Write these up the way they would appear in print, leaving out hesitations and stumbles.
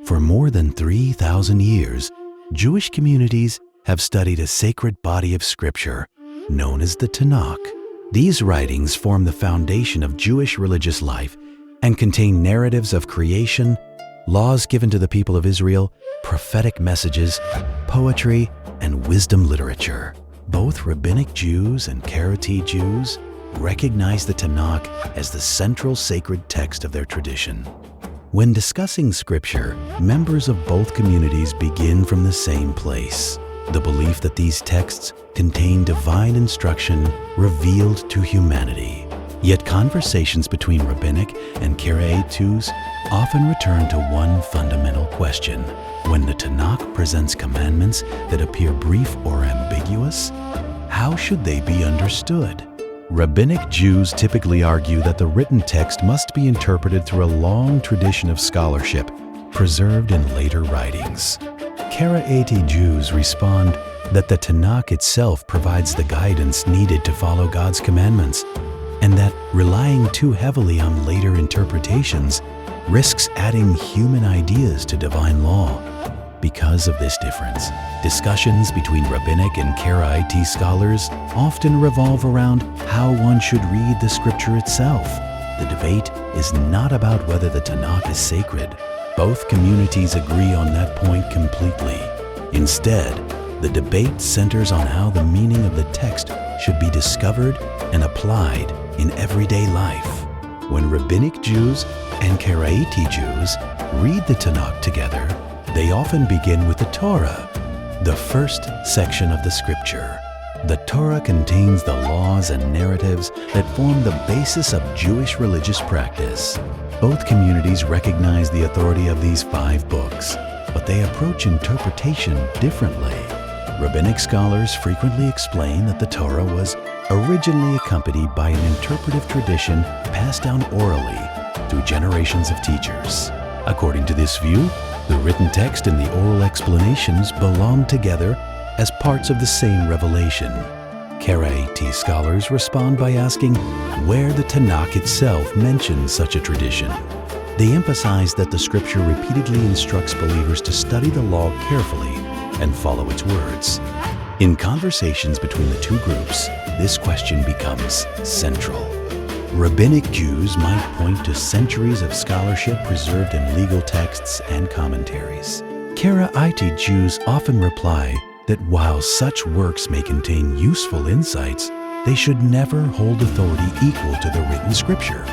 For more than 3,000 years, Jewish communities have studied a sacred body of scripture known as the Tanakh. These writings form the foundation of Jewish religious life and contain narratives of creation, laws given to the people of Israel, prophetic messages, poetry, and wisdom literature. Both Rabbinic Jews and Karaite Jews recognize the Tanakh as the central sacred text of their tradition. When discussing scripture, members of both communities begin from the same place: the belief that these texts contain divine instruction revealed to humanity. Yet conversations between Rabbinic and Karaite Jews often return to one fundamental question. When the Tanakh presents commandments that appear brief or ambiguous, how should they be understood? Rabbinic Jews typically argue that the written text must be interpreted through a long tradition of scholarship preserved in later writings. Karaite Jews respond that the Tanakh itself provides the guidance needed to follow God's commandments, and that relying too heavily on later interpretations risks adding human ideas to divine law. Because of this difference, discussions between Rabbinic and Karaite scholars often revolve around how one should read the scripture itself. The debate is not about whether the Tanakh is sacred. Both communities agree on that point completely. Instead, the debate centers on how the meaning of the text should be discovered and applied in everyday life. When Rabbinic Jews and Karaite Jews read the Tanakh together, they often begin with the Torah, the first section of the scripture. The Torah contains the laws and narratives that form the basis of Jewish religious practice. Both communities recognize the authority of these 5 books, but they approach interpretation differently. Rabbinic scholars frequently explain that the Torah was originally accompanied by an interpretive tradition passed down orally through generations of teachers. According to this view, the written text and the oral explanations belong together as parts of the same revelation. Karaite scholars respond by asking where the Tanakh itself mentions such a tradition. They emphasize that the scripture repeatedly instructs believers to study the law carefully and follow its words. In conversations between the two groups, this question becomes central. Rabbinic Jews might point to centuries of scholarship preserved in legal texts and commentaries. Karaite Jews often reply that while such works may contain useful insights, they should never hold authority equal to the written scripture.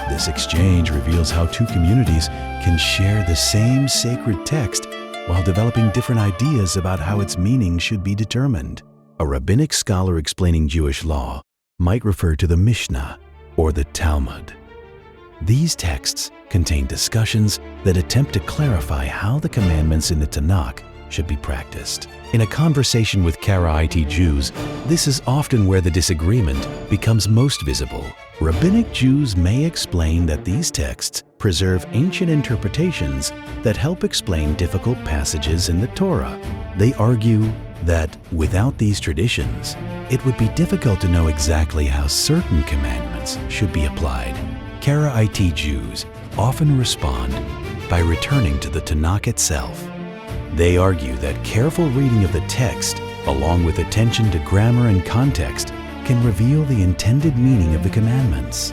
This exchange reveals how two communities can share the same sacred text while developing different ideas about how its meaning should be determined. A rabbinic scholar explaining Jewish law might refer to the Mishnah or the Talmud. These texts contain discussions that attempt to clarify how the commandments in the Tanakh should be practiced. In a conversation with Karaite Jews, this is often where the disagreement becomes most visible. Rabbinic Jews may explain that these texts preserve ancient interpretations that help explain difficult passages in the Torah. They argue that without these traditions, it would be difficult to know exactly how certain commandments should be applied. Karaite Jews often respond by returning to the Tanakh itself. They argue that careful reading of the text, along with attention to grammar and context, can reveal the intended meaning of the commandments.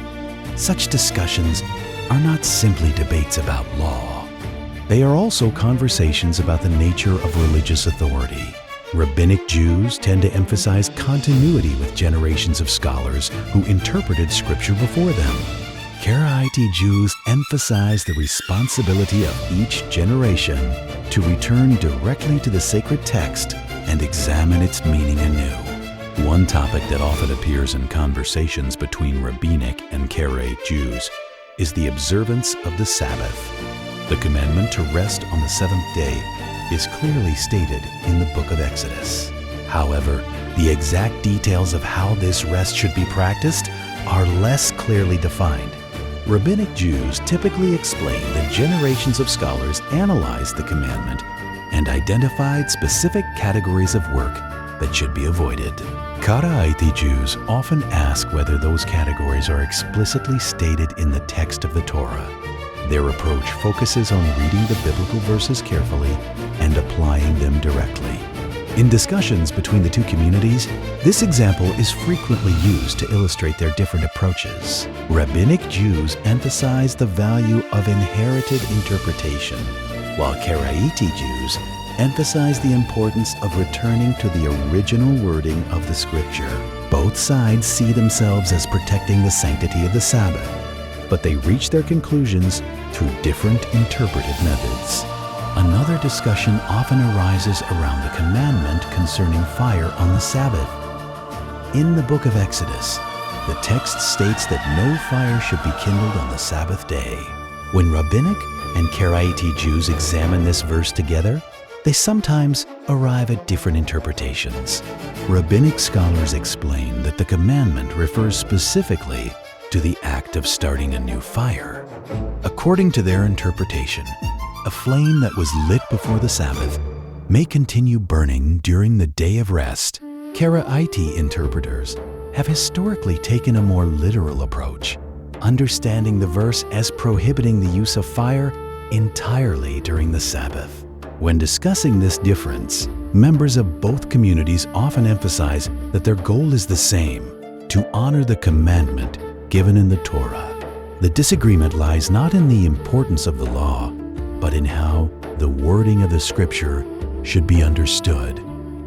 Such discussions are not simply debates about law. They are also conversations about the nature of religious authority. Rabbinic Jews tend to emphasize continuity with generations of scholars who interpreted scripture before them. Karaite Jews emphasize the responsibility of each generation to return directly to the sacred text and examine its meaning anew. One topic that often appears in conversations between Rabbinic and Karaite Jews is the observance of the Sabbath. The commandment to rest on the seventh day is clearly stated in the book of Exodus. However, the exact details of how this rest should be practiced are less clearly defined. Rabbinic Jews typically explain that generations of scholars analyzed the commandment and identified specific categories of work that should be avoided. Karaite Jews often ask whether those categories are explicitly stated in the text of the Torah. Their approach focuses on reading the biblical verses carefully and applying them directly. In discussions between the two communities, this example is frequently used to illustrate their different approaches. Rabbinic Jews emphasize the value of inherited interpretation, while Karaite Jews emphasize the importance of returning to the original wording of the Scripture. Both sides see themselves as protecting the sanctity of the Sabbath, but they reach their conclusions through different interpretive methods. Another discussion often arises around the commandment concerning fire on the Sabbath. In the book of Exodus, the text states that no fire should be kindled on the Sabbath day. When Rabbinic and Karaite Jews examine this verse together, they sometimes arrive at different interpretations. Rabbinic scholars explain that the commandment refers specifically to the act of starting a new fire. According to their interpretation, a flame that was lit before the Sabbath may continue burning during the day of rest. Karaite interpreters have historically taken a more literal approach, understanding the verse as prohibiting the use of fire entirely during the Sabbath. When discussing this difference, members of both communities often emphasize that their goal is the same: to honor the commandment given in the Torah. The disagreement lies not in the importance of the law, but in how the wording of the Scripture should be understood.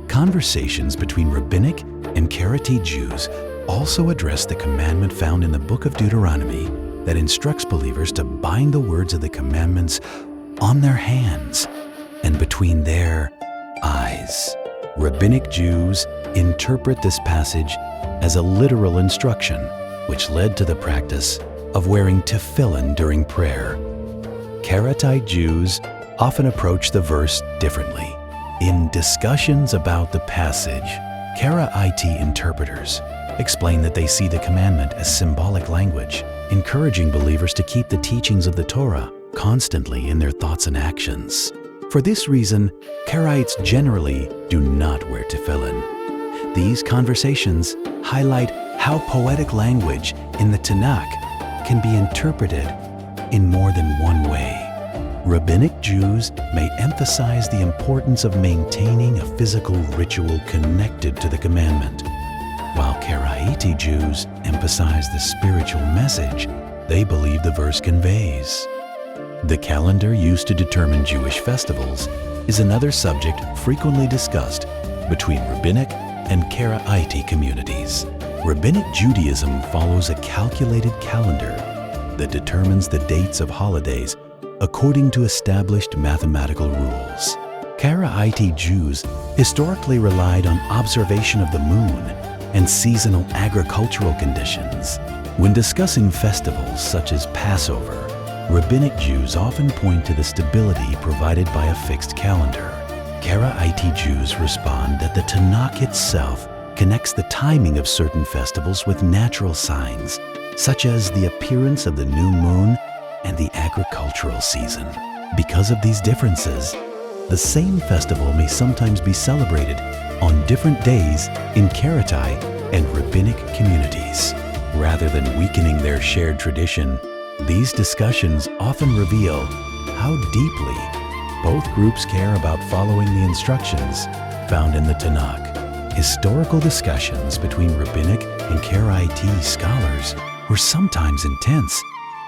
Conversations between Rabbinic and Karaite Jews also address the commandment found in the book of Deuteronomy that instructs believers to bind the words of the commandments on their hands and between their eyes. Rabbinic Jews interpret this passage as a literal instruction, which led to the practice of wearing tefillin during prayer. Karaite Jews often approach the verse differently. In discussions about the passage, Karaite interpreters explain that they see the commandment as symbolic language, encouraging believers to keep the teachings of the Torah constantly in their thoughts and actions. For this reason, Karaites generally do not wear tefillin. These conversations highlight how poetic language in the Tanakh can be interpreted in more than one way. Rabbinic Jews may emphasize the importance of maintaining a physical ritual connected to the commandment, while Karaite Jews emphasize the spiritual message they believe the verse conveys. The calendar used to determine Jewish festivals is another subject frequently discussed between Rabbinic and Karaite communities. Rabbinic Judaism follows a calculated calendar that determines the dates of holidays according to established mathematical rules. Karaite Jews historically relied on observation of the moon and seasonal agricultural conditions. When discussing festivals such as Passover, Rabbinic Jews often point to the stability provided by a fixed calendar. Karaite Jews respond that the Tanakh itself connects the timing of certain festivals with natural signs, such as the appearance of the new moon and the agricultural season. Because of these differences, the same festival may sometimes be celebrated on different days in Karaite and Rabbinic communities. Rather than weakening their shared tradition, these discussions often reveal how deeply both groups care about following the instructions found in the Tanakh. Historical discussions between Rabbinic and Karaite scholars were sometimes intense,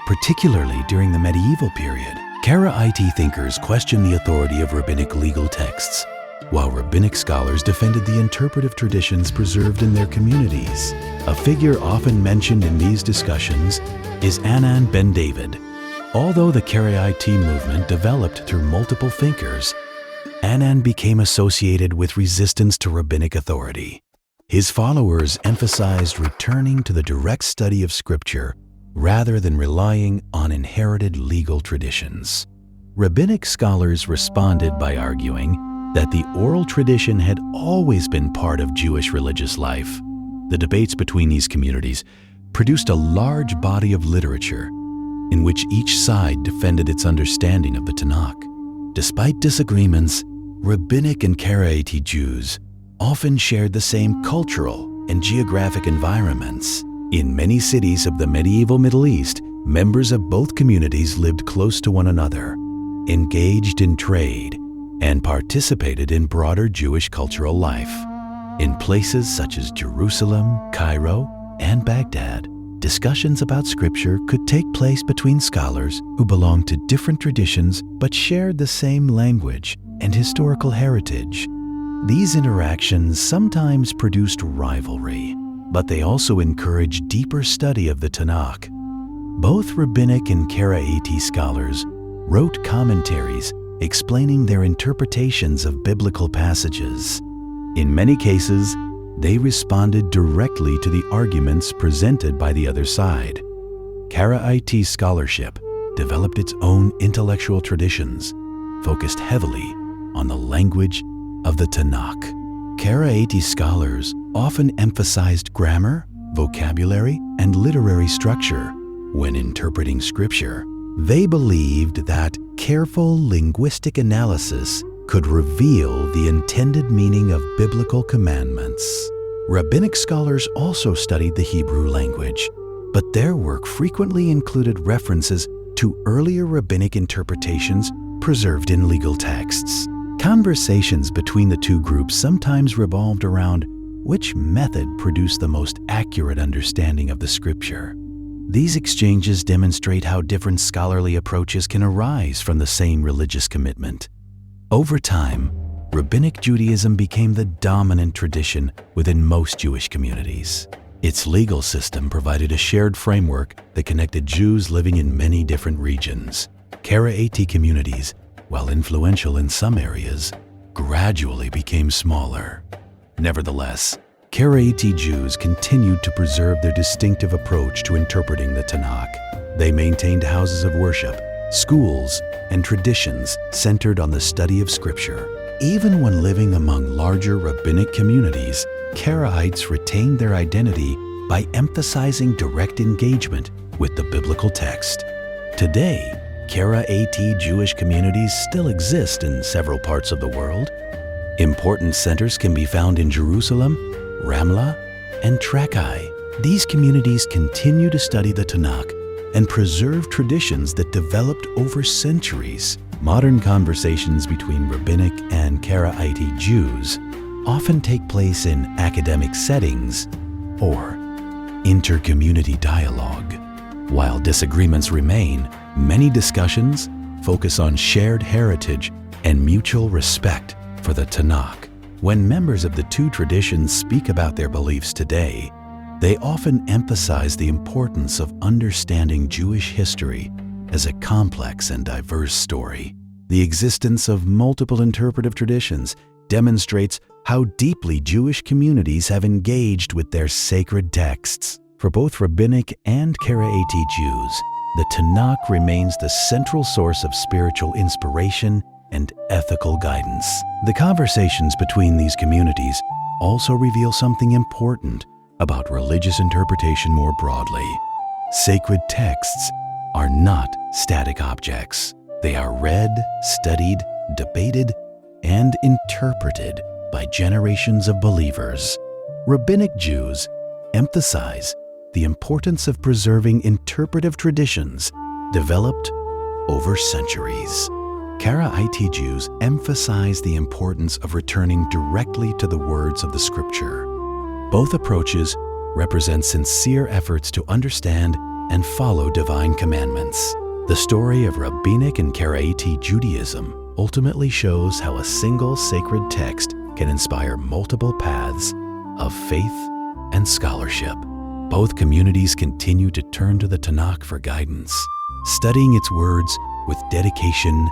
particularly during the medieval period. Karaite thinkers questioned the authority of Rabbinic legal texts, while Rabbinic scholars defended the interpretive traditions preserved in their communities. A figure often mentioned in these discussions is Anan ben David. Although the Karaite movement developed through multiple thinkers, Anan became associated with resistance to Rabbinic authority. His followers emphasized returning to the direct study of Scripture rather than relying on inherited legal traditions. Rabbinic scholars responded by arguing that the oral tradition had always been part of Jewish religious life. The debates between these communities produced a large body of literature in which each side defended its understanding of the Tanakh. Despite disagreements, Rabbinic and Karaite Jews often shared the same cultural and geographic environments. In many cities of the medieval Middle East, members of both communities lived close to one another, engaged in trade, and participated in broader Jewish cultural life. In places such as Jerusalem, Cairo, and Baghdad, discussions about Scripture could take place between scholars who belonged to different traditions but shared the same language and historical heritage. These interactions sometimes produced rivalry, but they also encouraged deeper study of the Tanakh. Both Rabbinic and Karaite scholars wrote commentaries explaining their interpretations of biblical passages. In many cases, they responded directly to the arguments presented by the other side. Karaite scholarship developed its own intellectual traditions, focused heavily on the language of the Tanakh. Karaite scholars often emphasized grammar, vocabulary, and literary structure when interpreting Scripture. They believed that careful linguistic analysis could reveal the intended meaning of biblical commandments. Rabbinic scholars also studied the Hebrew language, but their work frequently included references to earlier rabbinic interpretations preserved in legal texts. Conversations between the two groups sometimes revolved around which method produced the most accurate understanding of the Scripture. These exchanges demonstrate how different scholarly approaches can arise from the same religious commitment. Over time, Rabbinic Judaism became the dominant tradition within most Jewish communities. Its legal system provided a shared framework that connected Jews living in many different regions. Karaite communities, while influential in some areas, gradually became smaller. Nevertheless, Karaite Jews continued to preserve their distinctive approach to interpreting the Tanakh. They maintained houses of worship, schools, and traditions centered on the study of Scripture. Even when living among larger rabbinic communities, Karaites retained their identity by emphasizing direct engagement with the biblical text. Today, Karaite Jewish communities still exist in several parts of the world. Important centers can be found in Jerusalem, Ramla, and Trakai. These communities continue to study the Tanakh and preserve traditions that developed over centuries. Modern conversations between Rabbinic and Karaite Jews often take place in academic settings or inter-community dialogue. While disagreements remain, many discussions focus on shared heritage and mutual respect for the Tanakh. When members of the two traditions speak about their beliefs today, they often emphasize the importance of understanding Jewish history as a complex and diverse story. The existence of multiple interpretive traditions demonstrates how deeply Jewish communities have engaged with their sacred texts. For both Rabbinic and Karaite Jews, the Tanakh remains the central source of spiritual inspiration and ethical guidance. The conversations between these communities also reveal something important about religious interpretation more broadly. Sacred texts are not static objects. They are read, studied, debated, and interpreted by generations of believers. Rabbinic Jews emphasize the importance of preserving interpretive traditions developed over centuries. Karaite Jews emphasize the importance of returning directly to the words of the Scripture. Both approaches represent sincere efforts to understand and follow divine commandments. The story of Rabbinic and Karaite Judaism ultimately shows how a single sacred text can inspire multiple paths of faith and scholarship. Both communities continue to turn to the Tanakh for guidance, studying its words with dedication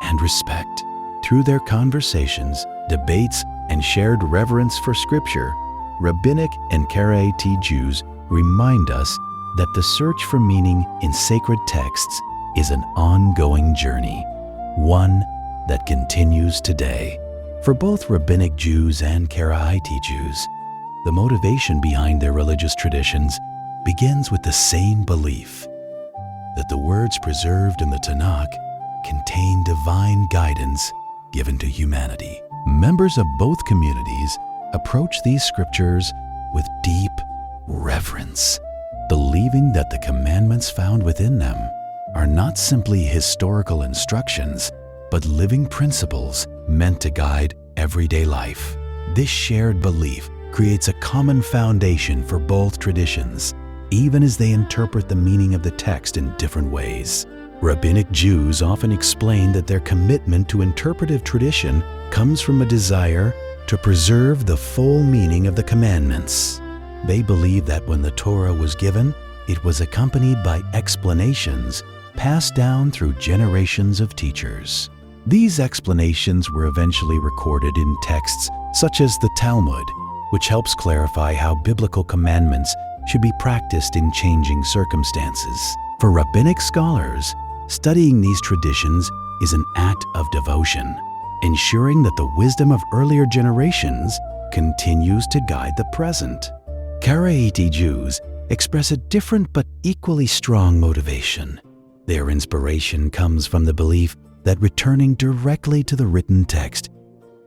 and respect. Through their conversations, debates, and shared reverence for Scripture, Rabbinic and Karaite Jews remind us that the search for meaning in sacred texts is an ongoing journey, one that continues today. For both Rabbinic Jews and Karaite Jews, the motivation behind their religious traditions begins with the same belief that the words preserved in the Tanakh contain divine guidance given to humanity. Members of both communities approach these scriptures with deep reverence believing that the commandments found within them are not simply historical instructions, but living principles meant to guide everyday life. This shared belief creates a common foundation for both traditions, even as they interpret the meaning of the text in different ways. Rabbinic Jews often explain that their commitment to interpretive tradition comes from a desire to preserve the full meaning of the commandments. They believe that when the Torah was given, it was accompanied by explanations passed down through generations of teachers. These explanations were eventually recorded in texts such as the Talmud, which helps clarify how biblical commandments should be practiced in changing circumstances. For rabbinic scholars, studying these traditions is an act of devotion, ensuring that the wisdom of earlier generations continues to guide the present. Karaite Jews express a different but equally strong motivation. Their inspiration comes from the belief that returning directly to the written text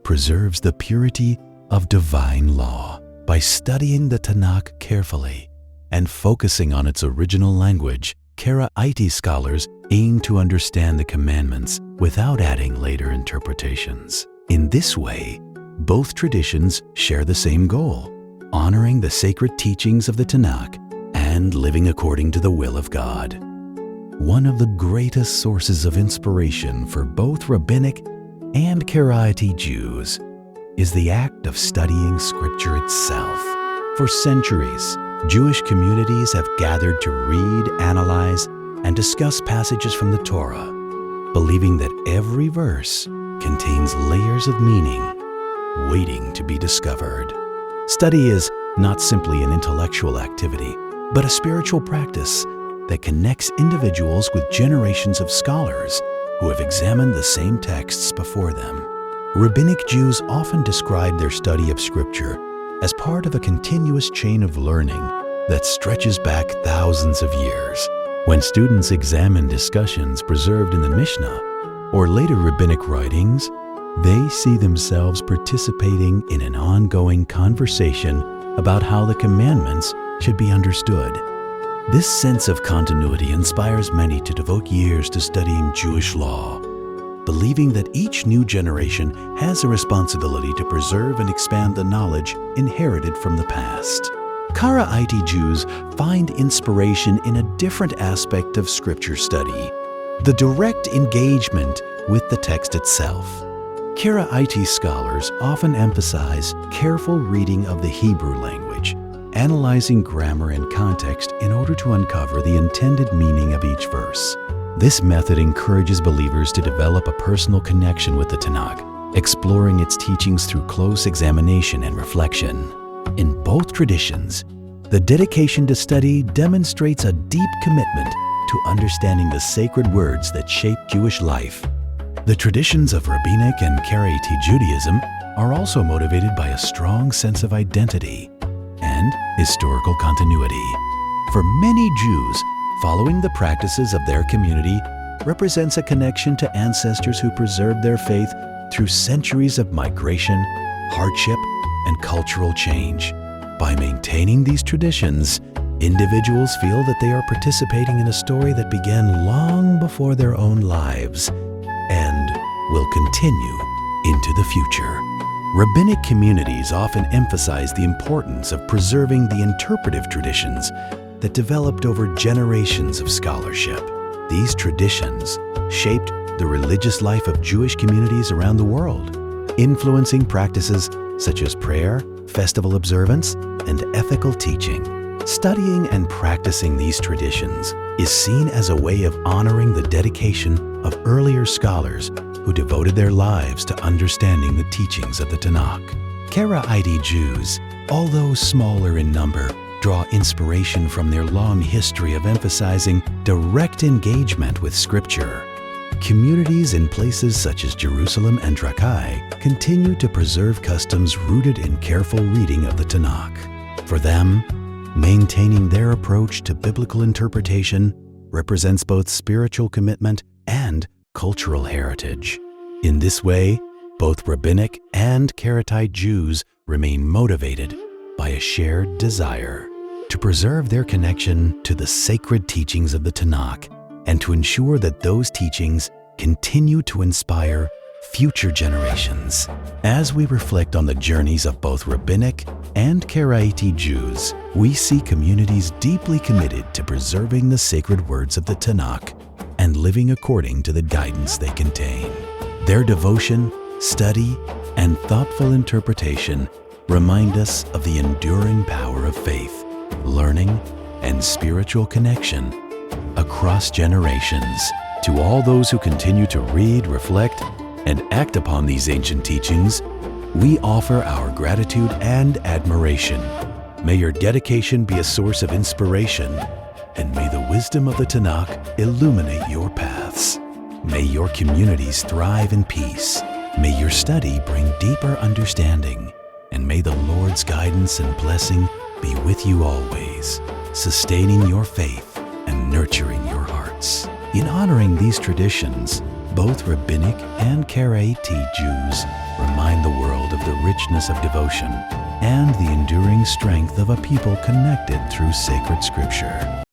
preserves the purity of divine law. By studying the Tanakh carefully and focusing on its original language, Karaite scholars aim to understand the commandments without adding later interpretations. In this way, both traditions share the same goal: honoring the sacred teachings of the Tanakh and living according to the will of God. One of the greatest sources of inspiration for both rabbinic and Karaite Jews is the act of studying Scripture itself. For centuries, Jewish communities have gathered to read, analyze, and discuss passages from the Torah, believing that every verse contains layers of meaning waiting to be discovered. Study is not simply an intellectual activity, but a spiritual practice that connects individuals with generations of scholars who have examined the same texts before them. Rabbinic Jews often describe their study of Scripture as part of a continuous chain of learning that stretches back thousands of years. When students examine discussions preserved in the Mishnah or later rabbinic writings, they see themselves participating in an ongoing conversation about how the commandments should be understood. This sense of continuity inspires many to devote years to studying Jewish law, believing that each new generation has a responsibility to preserve and expand the knowledge inherited from the past. Karaite Jews find inspiration in a different aspect of Scripture study: the direct engagement with the text itself. Karaite scholars often emphasize careful reading of the Hebrew language, analyzing grammar and context in order to uncover the intended meaning of each verse. This method encourages believers to develop a personal connection with the Tanakh, exploring its teachings through close examination and reflection. In both traditions, the dedication to study demonstrates a deep commitment to understanding the sacred words that shape Jewish life. The traditions of Rabbinic and Karaite Judaism are also motivated by a strong sense of identity and historical continuity. For many Jews, following the practices of their community represents a connection to ancestors who preserved their faith through centuries of migration, hardship, and cultural change. By maintaining these traditions, individuals feel that they are participating in a story that began long before their own lives and will continue into the future. Rabbinic communities often emphasize the importance of preserving the interpretive traditions that developed over generations of scholarship. These traditions shaped the religious life of Jewish communities around the world, influencing practices such as prayer, festival observance, and ethical teaching. Studying and practicing these traditions is seen as a way of honoring the dedication of earlier scholars who devoted their lives to understanding the teachings of the Tanakh. Karaite Jews, although smaller in number, draw inspiration from their long history of emphasizing direct engagement with Scripture. Communities in places such as Jerusalem and Trakai continue to preserve customs rooted in careful reading of the Tanakh. For them, maintaining their approach to biblical interpretation represents both spiritual commitment and cultural heritage. In this way, both Rabbinic and Karaite Jews remain motivated by a shared desire to preserve their connection to the sacred teachings of the Tanakh and to ensure that those teachings continue to inspire future generations. As we reflect on the journeys of both Rabbinic and Karaite Jews, we see communities deeply committed to preserving the sacred words of the Tanakh and living according to the guidance they contain. Their devotion, study, and thoughtful interpretation remind us of the enduring power of faith, learning, and spiritual connection across generations. To all those who continue to read, reflect, and act upon these ancient teachings, we offer our gratitude and admiration. May your dedication be a source of inspiration, and may the wisdom of the Tanakh illuminate your paths. May your communities thrive in peace. May your study bring deeper understanding, and may the Lord's guidance and blessing be with you always, sustaining your faith and nurturing your hearts. In honoring these traditions, both Rabbinic and Karaite Jews remind the world of the richness of devotion and the enduring strength of a people connected through sacred scripture.